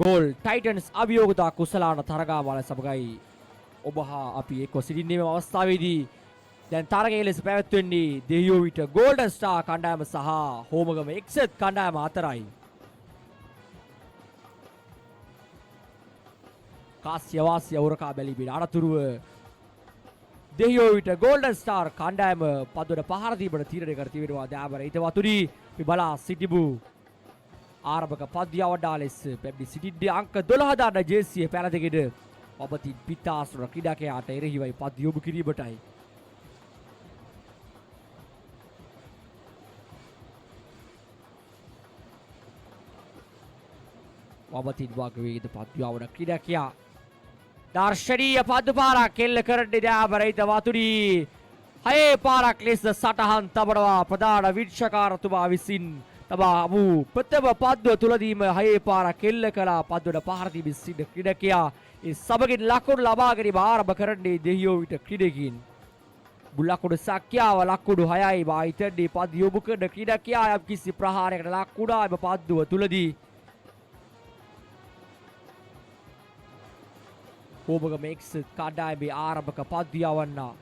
Goal Titans අභියෝගතා කුසලාන තරගාමාල සමගයි ඔබ හා අපි එක්ව සිටින්නේ මේ අවස්ථාවේදී දැන් තරගයේ ලෙස පැවැත්වෙන්නේ දෙහියෝ විට ගෝල්ඩන් ස්ටාර් කණ්ඩායම සහ හෝමගම එක්සත් කණ්ඩායම අතරයි. කාස්‍ය වාසිය උරකා බැලීමේ අනතුරුව දෙහියෝ විට ගෝල්ඩන් ස්ටාර් කණ්ඩායම පදවල පහර දීමට තීරණය කර තිබෙනවා. දෑබර හිතවතුනි අපි බලා සිටිමු. ආරම්භක පද්‍යාවඩා ලෙස පැමිණි සිටින්නේ අංක 12 දාන ජේසිය පැලදගෙන ඔබතින් පිටාසුර ක්‍රීඩකයාට එරෙහිවයි පද යොමු කිරීමටයි. ඔබතින් වාග්වේද පද්‍යාවඩ ක්‍රීඩකයා දර්ශනීය පද පාරක් කෙල්ල කරන්නේ දෑබර හිතවතුනි. හයේ පාරක් ලෙස සටහන් තබනවා ප්‍රධාන විනිශ්චයකාරතුමා විසින්. තබාමු ප්‍රථම පද්දුව තුලදීම හයේ පාරක් කෙල්ල කළා. පද්දුවට පහර දීමින් සිටින ක්‍රීඩකයා ඒ සමගින් ලකුණු ලබා ගැනීම ආරම්භ කරන්නේ දෙහියෝ විට ක්‍රීඩකයින්. බුලකුණු සක්‍යාව ලකුණු 6යි වායිතන්නේ පද යොමු කරන ක්‍රීඩකයා යම් කිසි ප්‍රහාරයකට ලකුණා එම පද්දුව තුලදී. හෝමගම එක්සත් කණ්ඩායමේ ආරම්භක පද්‍යාවන්නා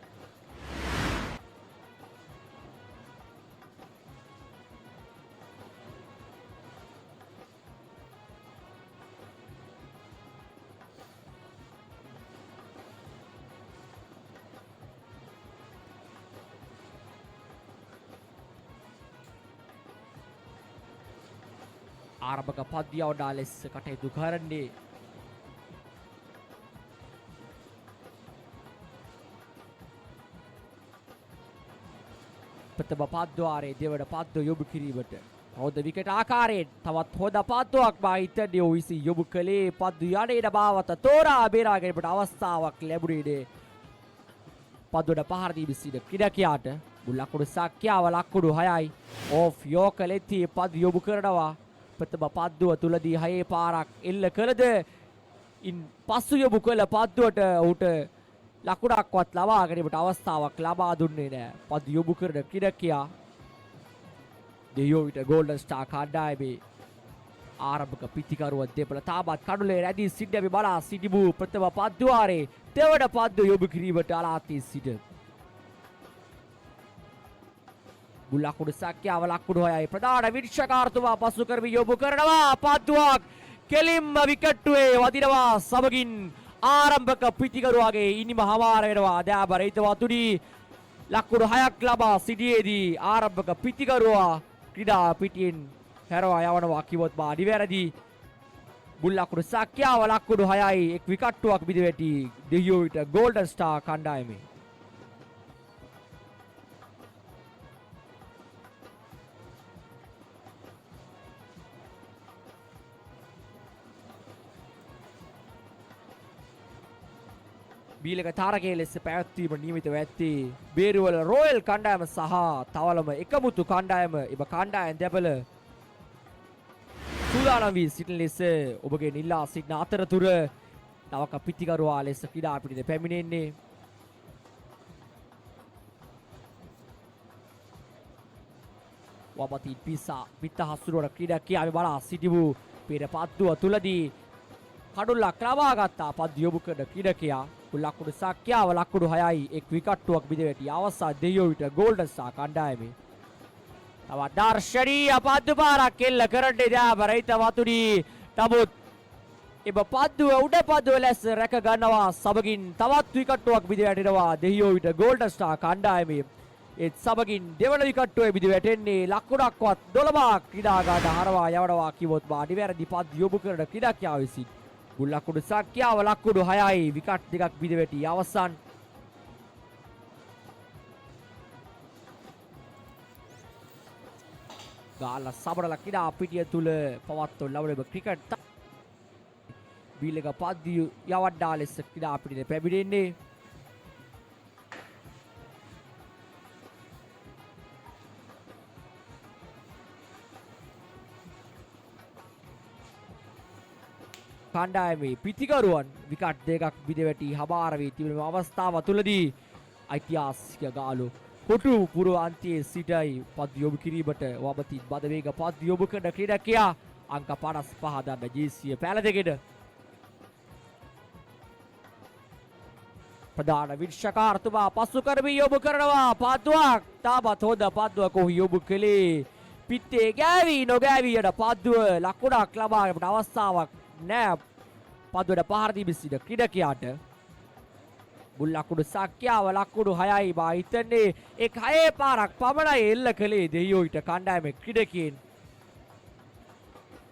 ආරම්භක පද්‍යාවඩා ලෙස කටයුතු කරන්නේ ප්‍රථම පද්වාරයේ දෙවන පද්දුව යොමු කිරීමට හොඳ විකට් ආකාරයෙන් තවත් හොඳ පද්දුවක් බාහිතදී විසින් යොමු කළේ පද්දු යන්නේන බාවත තෝරා බේරා ගැනීමට අවස්ථාවක් ලැබුණේ පද්දුවට පහර දී සිට ක්‍රීඩකයාට බුලකුණු සක්‍යාව ලකුණු 6යි ඕෆ් යෝකලෙති පද්දු යොමු කරනවා. ප්‍රථම පද්දුව තුලදී හයේ පාරක් එල්ල කළද ඉන් පසු යොමු කළ පද්දුවට උට ලකුණක්වත් ලබා ගැනීමට අවස්ථාවක් ලබා දුන්නේ නැහැ. පද යොමු කරන ක්‍රීඩකයා දෙහියෝ විට ගෝල්ඩන් ස්ටාර් කණ්ඩායමේ ආරම්භක පිටිකරුවන් දෙපළ තාමත් කඩුලේ රැඳී සිටින අපි බලා සිටිමු. ප්‍රථම පද්වාරයේ දෙවන පද්දුව යොමු කිරීමට අලාතී සිට බුලකුණු සක්‍යාව ලකුණු 6යි ප්‍රධාන විනිශ්චයකාරතුමා පසු කරමින් යොමු කරනවා. පද්දුවක් කෙලින්ම විකට්ටුවේ වදිනවා. සමගින් ආරම්භක පිටිකරුවාගේ ඉනිම හමාර වෙනවා. දෑබර හිතවතුනි ලකුණු 6ක් ලබා සිටියේදී ආරම්භක පිටිකරුවා ක්‍රීඩා පිටියෙන් හැරවා යවනවා කිව්වොත් මා නිවැරදි. බුලකුණු සක්‍යාව ලකුණු 6යි එක් විකට්ටුවක් බිඳ වැටි දෙහියෝ විට ගෝල්ඩන් ස්ටාර් කණ්ඩායමේ. බීලක තරගයේ ලෙස පැවැත්වීම නියමිතව ඇත්තේ බේරුවල රොයල් කණ්ඩායම සහ තවලම එකමුතු කණ්ඩායම. එම කණ්ඩායම් දෙපළ සූදානම් වී සිටින ලෙස ඔබගේ නිල්ලා සිටින අතරතුර නවක පිටිකරුවා ලෙස ක්‍රීඩා පිටියට පැමිණෙන්නේ. වබති පිසා පිට හසුරුවන ක්‍රීඩකයා අපි බලා සිටිමු. පෙර පද්දුව තුලදී කඩුල්ලක් ලබා ගත්තා. පද්ද යොමු කරන ක්‍රීඩකයා ලකුණු සක්‍යාව ලකුණු 6යි එක් විකට්ටුවක් බිඳ වැටි අවස්ථා දෙහියෝ විට ගෝල්ඩන් ස්ටාර් කණ්ඩායමේ. තවත් දර්ශනීය පද්දු පාරක් එල්ල කරන්නේ දෑබර හිතවතුනි. නමුත් එම පද්දුව උඩ පද්දුව ලෙස රැක ගන්නවා. සමගින් තවත් විකට්ටුවක් බිඳ වැටෙනවා දෙහියෝ විට ගෝල්ඩන් ස්ටාර් කණ්ඩායමේ. ඒත් සමගින් දෙවන විකට්ටුවේ බිඳ වැටෙන්නේ ලකුණක්වත් 12ක් ක්‍රීඩාගාරට හරවා යවනවා කිව්වොත් මා නිවැරදි පද්දු යොමු කරන ක්‍රීඩකයා විසින්. බුලකුණු සක්‍යාව ලකුණු 6යි විකට් දෙකක් බිඳ වැටි අවසන්. ගාලා සබරල ක්‍රීඩා පිටිය තුල පවත්වන ලබන ක්‍රිකට් බීලක පද්දු යවඩා ලෙස ක්‍රීඩා පිටියට පැමිණෙන්නේ. කණ්ඩායමේ පිටිකරුවන් විකට් දෙකක් බිඳ වැටි හමාර වී තිබෙන අවස්ථාව තුලදී ඓතිහාසික ගාලු කොටු පුර අන්තියේ සිටයි පද්‍ය යොමු කිරීමට වමතින් බද වේග පද්‍ය යොමු කරන ක්‍රීඩකයා අංක 55 දන්න ජීසිය පැලදෙකට ප්‍රධාන විනිශ්චයකාරතුමා පසු කරමින් යොමු කරනවා පද්දුවක්. තාමත් හොඳ පද්දුවක් ඔහු යොමු කළේ. පිටේ ගෑවි නොගෑවි යන පද්දුව ලකුණක් ලබා ගැනීමට අවස්ථාවක් නැහැ. පද්දුවට පහර දීමේ සිට ක්‍රීඩකයාට මුල් ලකුණු සංඛ්‍යාව ලකුණු 6යි. මා හිතන්නේ එක් 6 පාරක් පමණයි එල්ල කළේ දෙයියෝයිට කණ්ඩායමේ ක්‍රීඩකයන්.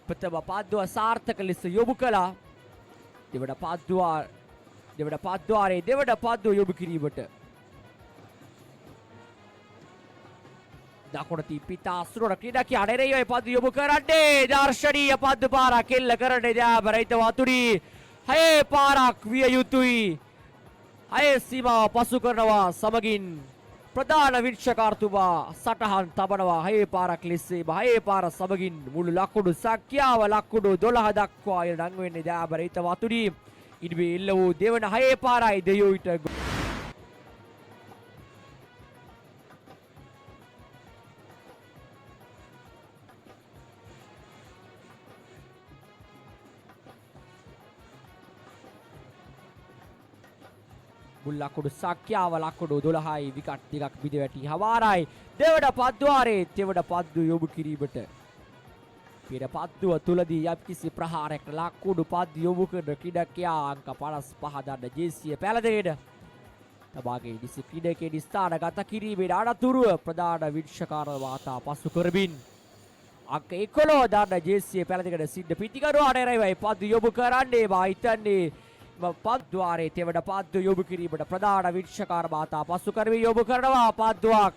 ප්‍රථම පද්දුව සාර්ථක ලෙස යොමු කළා. දෙවන පද්වාරේ දෙවන පද්දුව යොමු කිරීමට දකුණති පිතා අසුරට ක්‍රීඩකයා අනෙරෙයි පද්දුව යොමු කරන්නේ. දර්ශනීය පද්දු පාරක් එල්ල කරන්නේ දයාබරිත වතුරි. 6 පාරක් විය යුතුයි. 6 සීමාව පසු කරනවා සමගින් ප්‍රධාන විනිශ්චයකාරතුමා සටහන් තබනවා 6 පාරක් ලෙසේ 6 පාර සමගින් මුළු ලකුණු සංඛ්‍යාව ලකුණු 12 දක්වා යන නම් වෙන්නේ දයාබරිත වතුරි. ඉනිමේ එල්ල වූ දෙවන 6 පාරයි දෙයෝයිට මුල් ලකුණු සංඛ්‍යාව ලකුණු 12යි විකට් දෙකක් බිඳ වැටි හවාරයි. දෙවන පද්වාරේ දෙවන පද්දුව යොමු කිරීමට පෙර පද්දුව තුලදී යම්කිසි ප්‍රහාරයකට ලකුණු පද්දුව යොමු කරන ක්‍රීඩකයා අංක 55 දන්න ජේසිය පැලදෙකට තමාගේ නිසි ක්‍රීඩකයේ ස්ථානගත කිරීමේ අනතුරුව ප්‍රධාන විනිශ්චයකාර වාතා පසු කරමින් අංක 11 දන්න ජේසිය පැලදෙකට සිද්ධ පිටිකරුව අනෙරෙයි පද්දුව යොමු කරන්නේ. මා හිතන්නේ පද්වාරේ තෙවන පද්දුව යොමු කිරීමට ප්‍රධාන විනිශ්චයකාර වාතා පසු කරමින් යොමු කරනවා පද්දුවක්.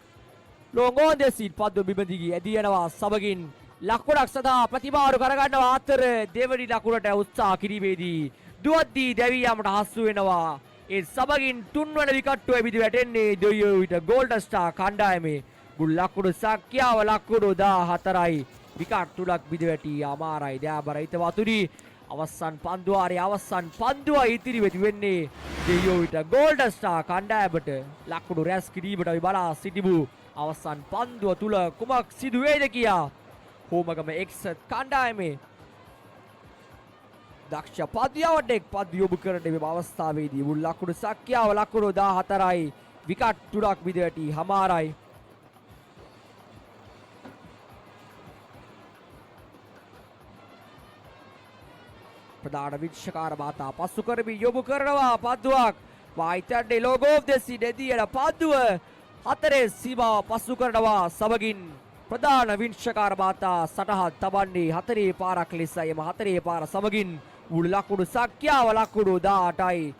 ලොංගෝන් දෙසින් පද්දුව බිමදිගී ඇදී යනවා සමගින් ලකුණක් සඳහා ප්‍රතිමාරු කරගන්නවා අතර දෙවනි ලකුණට උත්සාහ කිරීමේදී දුවද්දී දැවී යාමට හසු වෙනවා. ඒ සමගින් තුන්වන විකට්ටුව එවිදි වැටෙන්නේ දෙයියෝවිට ගෝල්ඩන් ස්ටාර් කණ්ඩායමේ මුල් ලකුණු සංඛ්‍යාව ලකුණු 14යි. විකට් තුනක් බිඳ වැටි අමාරයි දයාබරිත වතුරි. අවසන් පන්දුවාරේ අවසන් පන්දුව ඉතිරි වෙන්නේ දෙයියෝවිට ගෝල්ඩන් ස්ටාර් කණ්ඩායමට ලකුණු රැස් කිරීමට අපි බලා සිටිමු. අවසන් පන්දුව තුල කුමක් සිදු වේද කියා හෝමගම එක්සත් කණ්ඩායමේ දක්ෂ පද්‍යවඩෙක් පද්‍ය යොමු කරන මේ අවස්ථාවේදී මුල් ලකුණු සංඛ්‍යාව ලකුණු 14යි. විකට් තුනක් බිඳ වැටි හමාරයි. ප්‍රධාන විනිශ්චයකාර වාතා පසු කරමින් යොමු කරනවා පද්දුවක්. වයිතඩේ ලෝගෝ ඔෆ් ද සීඩ් යන පද්දුව 4 සීමාව පසු කරනවා සමගින් ප්‍රධාන විනිශ්චයකාර වාතා සටහන් තබන්නේ 4 පාරක් ලෙසයි. 4 පාර සමගින් මුළු ලකුණු සංඛ්‍යාව ලකුණු 18යි.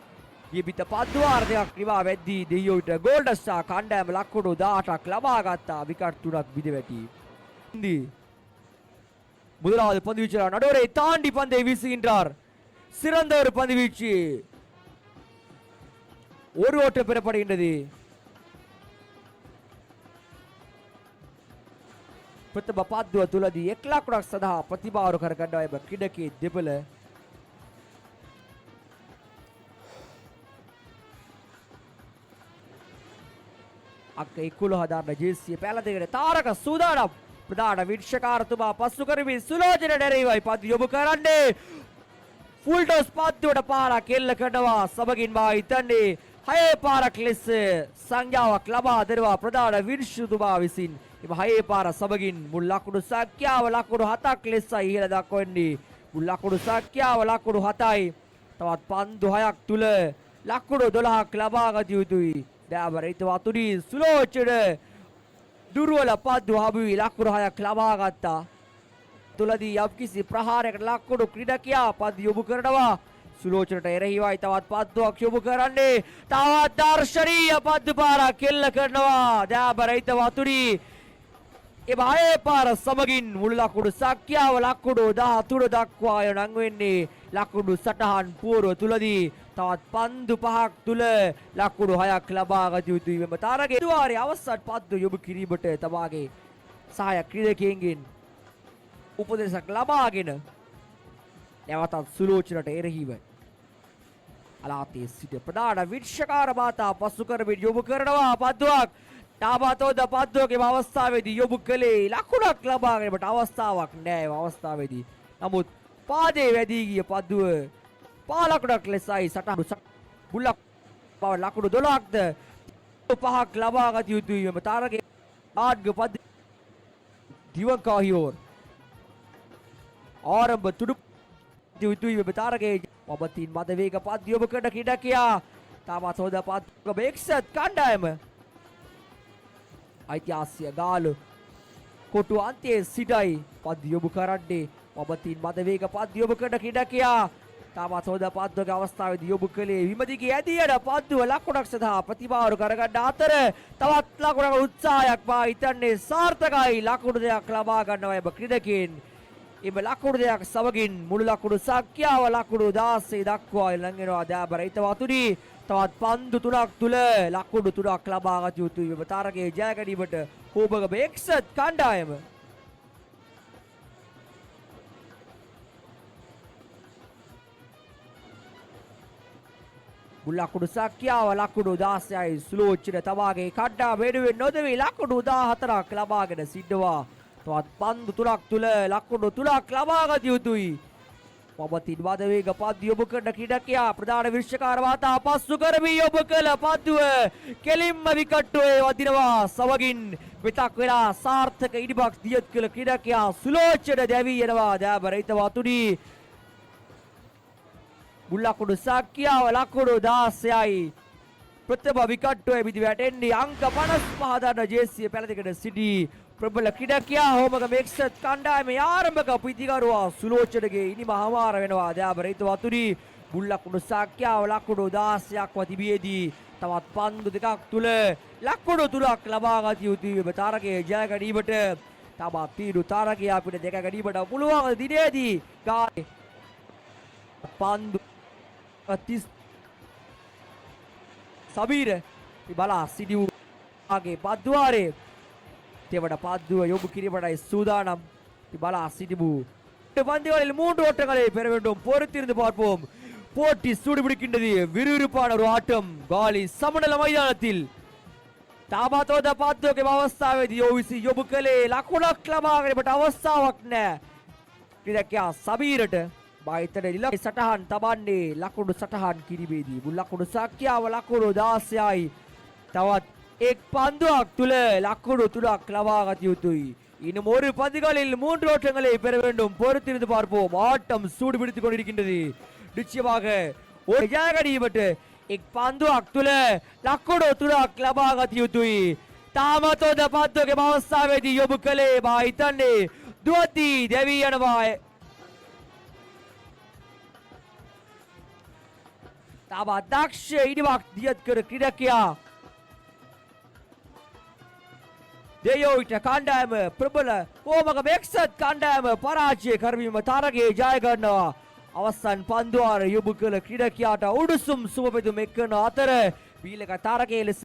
ජීවිත පද්වාර දෙකක් නිවා වැද්දී දෙයියෝට ගෝල්ඩන් ස්ටාර් කණ්ඩායම ලකුණු 18ක් ලබා ගත්තා. විකට් තුනක් බිඳ වැටි. முதலாவது பந்து வீச்சாளர் நடுவரை தாண்டி பந்தை வீசுகின்றார். சிறந்த ஒரு பந்து வீச்சு. ஒரு ஓட்டம் பெறப்படுகின்றது. ප්‍රථම පද්දුව තුලදී 1 ලකුණක් සඳහා ප්‍රතිභාවර කරගන්නවා එම ක්‍රීඩකයේ දෙපළ අංක 11 දාන්න ජේසිය පැලදෙකට තාරක සූදානම්. ප්‍රධාන විනිශ්චයකාරතුමා පසු කරමින් සුලෝචන ඩෙරේවයි පද්දුව යොමු කරන්නේ. ෆුල් ටොස් පද්දුවට පාරක් එල්ල කරනවා සමගින් මා හිතන්නේ 6 පාරක් ලෙස සංඥාවක් ලබා දෙනවා ප්‍රධාන විනිශ්චයතුමා විසින්. එම 6 පාර සමගින් මුල් ලකුණු සංඛ්‍යාව ලකුණු 7ක් ලෙසයි ඉහළ දක්වන්නේ. මුල් ලකුණු සංඛ්‍යාව ලකුණු 7යි. තවත් පන්දු 6ක් තුල ලකුණු 12ක් ලබා ගත යුතුයි. දයාබරිත වතුරි සුලෝචන දුර්වල පද්දුව හමුවී ලකුණු 6ක් ලබා ගත්තා. තුලදී යම්කිසි ප්‍රහාරයකට ලකුණු ක්‍රීඩකයා පද්දුව යොමු කරනවා. සුලෝචනට එරෙහිවයි තවත් පද්දුවක් යොමු කරන්නේ. තවත් දර්ශනීය පද්දු පාරක් එල්ල කරනවා. දයාබරිත වතුරි එම 6 පාර සමගින් මුළු ලකුණු සංඛ්‍යාව ලකුණු 13 දක්වා යන නම් වෙන්නේ. ලකුණු සටහන් පූර්ව තුලදී තවත් පන්දු 5ක් තුල ලකුණු 6ක් ලබා ගත යුතුයි. මෙම තරගයේ ද්වාරයේ අවසන් පද්දුව යොමු කිරීමට තමාගේ සහාය ක්‍රීඩකයන්ගෙන් උපදෙසක් ලබාගෙන නැවතත් සුලෝචනට එරෙහිව අලාතේ සිට ප්‍රධාන විනිශ්චයකාර මාතා පසු කරමින් යොමු කරනවා පද්දුවක්. තාමතෝද පද්දුවගේ අවස්ථාවේදී යොමු කළේ ලකුණක් ලබා ගැනීමට අවස්ථාවක් නැහැ. අවස්ථාවේදී නමුත් පාදේ වැදී ගිය පද්දුව පාලකුඩක් ලෙසයි සටහන් බුල්ලක් බව ලකුණු 12ක්ද 5ක් ලබා ගත යුතුයි මෙම තාරකයේ ආඩ්ග පද්ද දිවකාහියෝර් ආරම්භ තුඩු යුතුයි මෙම තාරකයේ පබතින් මද වේග පද්ද යොමු කරන ක්‍රීඩකයා තාමත් හොඳ පද්ද එක්සත් කණ්ඩායම ඓතිහාසික ගාලු කොටු අන්තයේ සිටයි පද්ද යොමු කරන්නේ පබතින් මද වේග පද්ද යොමු කරන ක්‍රීඩකයා තාමත් හොඳ පද්දක අවස්ථාවේදී යොමු කළේ විමදිගේ ඇදියට පද්දුව ලකුණක් සඳහා ප්‍රතිභාවර කරගන්න අතර තවත් ලකුණක උත්සාහයක් මා හිතන්නේ සාර්ථකයි ලකුණු දෙකක් ලබා ගන්නවා එම ක්‍රීඩකයන් එම ලකුණු දෙකක් සමගින් මුළු ලකුණු සංඛ්‍යාව ලකුණු 16 දක්වා ළඟනවා දෑබර හිතවතුනි තවත් පන්දු 3ක් තුල ලකුණු 3ක් ලබා ගත යුතුයි එම තරගයේ ජය ගැනීමට හෝබගම එක්සත් කණ්ඩායම ලකුණු සංඛ්‍යාව ලකුණු 16යි සුලෝචන තමාගේ කණ්ඩායම වෙනුවෙන් නොදවි ලකුණු 14ක් ලබාගෙන සිටවා තවත් පන්දු 3ක් තුල ලකුණු 3ක් ලබා ගත යුතුයි පබතින් වද වේග පද්ද යොමු කරන ක්‍රීඩකයා ප්‍රධාන විශ්ෂකාර වාතා පස්සු කරමි යොමු කළ පද්දුව කෙලින්ම විකට්ටුවේ වදිනවා සමගින් විතක් වෙලා සාර්ථක ඉනිමක් දියත් කළ ක්‍රීඩකයා සුලෝචන දැවී යනවා දෑබර හිතවතුනි ලකුණු සංඛ්‍යාව ලකුණු 16යි ප්‍රථම විකට්ටුවේ මිදි වැටෙන්නේ අංක 55 දරන ජේසිය පැලදෙකට සිටි ප්‍රබල ක්‍රීඩකයා හෝමගම එක්සත් කණ්ඩායමේ ආරම්භක පිටිකරුවා සුලෝචනගේ ඉනිම හමාර වෙනවා දෑබර හිතවතුනි ලකුණු සංඛ්‍යාව ලකුණු 16ක් වතිබියේදී තවත් පන්දු දෙකක් තුල ලකුණු 3ක් ලබා ගත යුතුයි මේ තරගයේ ජය ගැනීමට තවත් තීරු තරගයා අපිට දෙක ගැනීමට පුළුවන් දිනේදී ගානේ පන්දු 30 සබීර බලා සිටිව් ආගේ පද්දුවාරේ තෙවඩ පද්දුව යොමු කිරීමටයි සූදානම් බලා සිටිමු பந்துகளில் 3 ஓட்டங்களை பெற வேண்டும் பொறுத்திருந்து பார்ப்போம் போட்டி சூடுபிடிக்கின்றது விறுவிறுப்பான ஒரு ஆட்டம் காலி சமநல மைதானத்தில் තාමතෝද පද්දුවගේ අවස්ථාවේදී යෝවිසි යොමු කළේ ලකුණක් ලබා ගැනීමට අවස්ථාවක් නැහැ ක්‍රීඩකයා සබීරට බයිතර ඉලක්ක සටහන් තබන්නේ ලකුණු සටහන් කිරීමේදී මුල් ලකුණු සංඛ්‍යාව ලකුණු 16යි තවත් එක් පන්දුවක් තුල ලකුණு 3ක් ලබා ගත යුතුයි இன்னும் ஒரு பந்துகளில் 3 ஓட்டங்களை பெற வேண்டும் பொறுத்திருந்து பார்ப்போம் ஆட்டம் சூடு பிடித்துக் கொண்டிருக்கின்றது நிச்சயமாக ஒரு ஜாகடிபட்டு එක් පන්දුවක් තුල ලකුණු 3ක් ලබා ගත යුතුයි තාමතෝද පද්දුවගේ අවස්ථාවේදී යොමු කළේ මා හිතන්නේ දුවති දෙවි යනවා තාම දක්ෂ ඉනිමක් දියත් කර ක්‍රීඩකයා දෙයෝවිට කණ්ඩායම ප්‍රබල හෝමගම එක්සත් කණ්ඩායම පරාජය කරවීම තරගයේ ජය ගන්නවා අවසන් පන්දුවාර යොමු කළ ක්‍රීඩකයාට උඩුසුම් සුබ පෙදුම් එක්කන අතර බීලක තරගයේ ලෙස